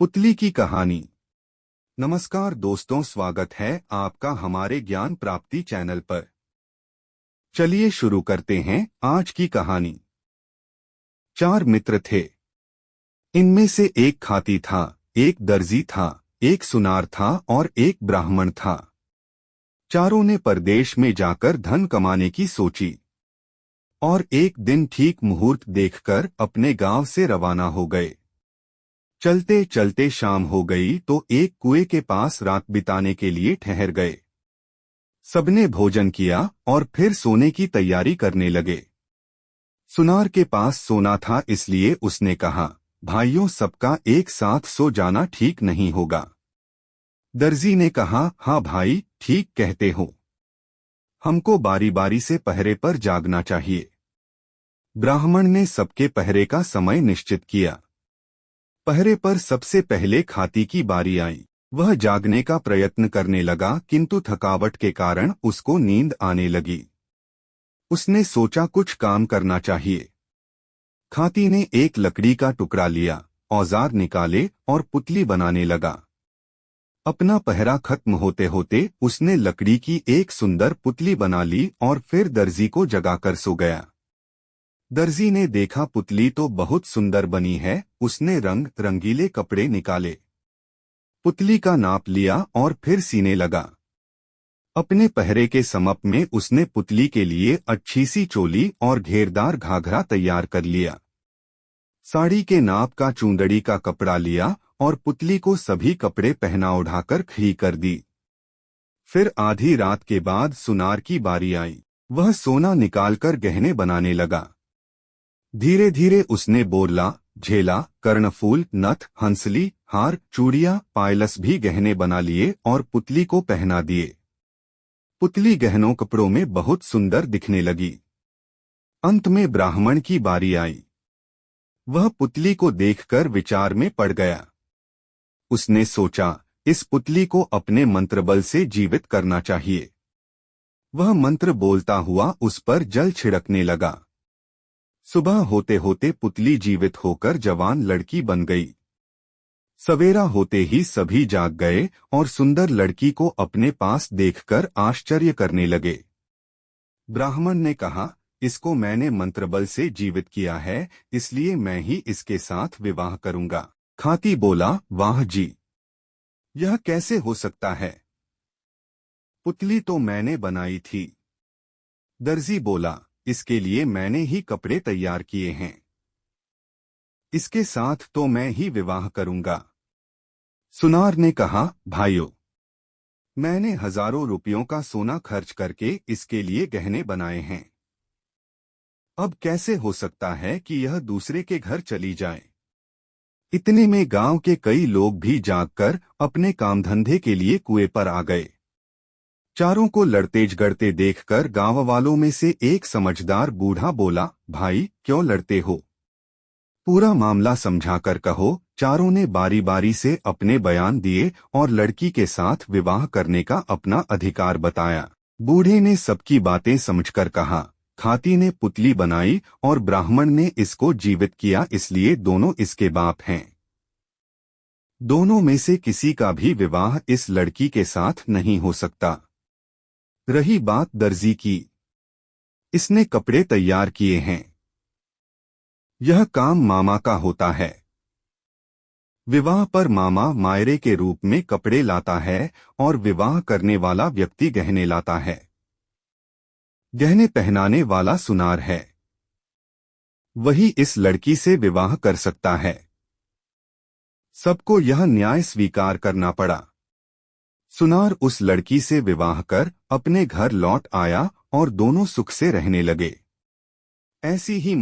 पुतली की कहानी। नमस्कार दोस्तों, स्वागत है आपका हमारे ज्ञान प्राप्ति चैनल पर। चलिए शुरू करते हैं आज की कहानी। 4 मित्र थे। इनमें से एक खाती था, एक दर्जी था, एक सुनार था और एक ब्राह्मण था। चारों ने परदेश में जाकर धन कमाने की सोची और एक दिन ठीक मुहूर्त देखकर अपने गांव से रवाना हो गए। चलते चलते शाम हो गई तो एक कुएं के पास रात बिताने के लिए ठहर गए। सबने भोजन किया और फिर सोने की तैयारी करने लगे। सुनार के पास सोना था, इसलिए उसने कहा, भाइयों, सबका एक साथ सो जाना ठीक नहीं होगा। दर्जी ने कहा, हाँ भाई, ठीक कहते हो, हमको बारी बारी से पहरे पर जागना चाहिए। ब्राह्मण ने सबके पहरे का समय निश्चित किया। पहरे पर सबसे पहले खाती की बारी आई। वह जागने का प्रयत्न करने लगा, किंतु थकावट के कारण उसको नींद आने लगी। उसने सोचा कुछ काम करना चाहिए। खाती ने एक लकड़ी का टुकड़ा लिया, औजार निकाले और पुतली बनाने लगा। अपना पहरा खत्म होते होते उसने लकड़ी की एक सुंदर पुतली बना ली और फिर दर्जी को जगाकर सो गया। दर्जी ने देखा पुतली तो बहुत सुंदर बनी है। उसने रंग रंगीले कपड़े निकाले, पुतली का नाप लिया और फिर सीने लगा। अपने पहरे के समप में उसने पुतली के लिए अच्छी सी चोली और घेरदार घाघरा तैयार कर लिया। साड़ी के नाप का चूंदड़ी का कपड़ा लिया और पुतली को सभी कपड़े पहना उड़ाकर खड़ी कर दी। फिर आधी रात के बाद सुनार की बारी आई। वह सोना निकालकर गहने बनाने लगा। धीरे धीरे उसने बोरला, झेला, कर्णफूल, नथ, हंसली, हार, चूड़ियां, पायलस भी गहने बना लिए और पुतली को पहना दिए। पुतली गहनों कपड़ों में बहुत सुंदर दिखने लगी। अंत में ब्राह्मण की बारी आई। वह पुतली को देखकर विचार में पड़ गया। उसने सोचा, इस पुतली को अपने मंत्र बल से जीवित करना चाहिए। वह मंत्र बोलता हुआ उस पर जल छिड़कने लगा। सुबह होते होते पुतली जीवित होकर जवान लड़की बन गई। सवेरा होते ही सभी जाग गए और सुंदर लड़की को अपने पास देखकर आश्चर्य करने लगे। ब्राह्मण ने कहा, इसको मैंने मंत्रबल से जीवित किया है, इसलिए मैं ही इसके साथ विवाह करूंगा। खाती बोला, वाह जी, यह कैसे हो सकता है? पुतली तो मैंने बनाई थी। दर्जी बोला, इसके लिए मैंने ही कपड़े तैयार किए हैं, इसके साथ तो मैं ही विवाह करूंगा। सुनार ने कहा, भाइयों, मैंने हजारों रुपयों का सोना खर्च करके इसके लिए गहने बनाए हैं। अब कैसे हो सकता है कि यह दूसरे के घर चली जाए? इतने में गांव के कई लोग भी जागकर अपने काम धंधे के लिए कुएं पर आ गए। चारों को लड़ते झगड़ते देखकर गांव वालों में से एक समझदार बूढ़ा बोला, भाई, क्यों लड़ते हो? पूरा मामला समझाकर कहो। चारों ने बारी बारी से अपने बयान दिए और लड़की के साथ विवाह करने का अपना अधिकार बताया। बूढ़े ने सबकी बातें समझकर कहा, खाती ने पुतली बनाई और ब्राह्मण ने इसको जीवित किया, इसलिए दोनों इसके बाप हैं। दोनों में से किसी का भी विवाह इस लड़की के साथ नहीं हो सकता। रही बात दर्जी की, इसने कपड़े तैयार किए हैं। यह काम मामा का होता है। विवाह पर मामा मायरे के रूप में कपड़े लाता है और विवाह करने वाला व्यक्ति गहने लाता है। गहने पहनाने वाला सुनार है। वही इस लड़की से विवाह कर सकता है। सबको यह न्याय स्वीकार करना पड़ा। सुनार उस लड़की से विवाह कर अपने घर लौट आया और दोनों सुख से रहने लगे। ऐसी ही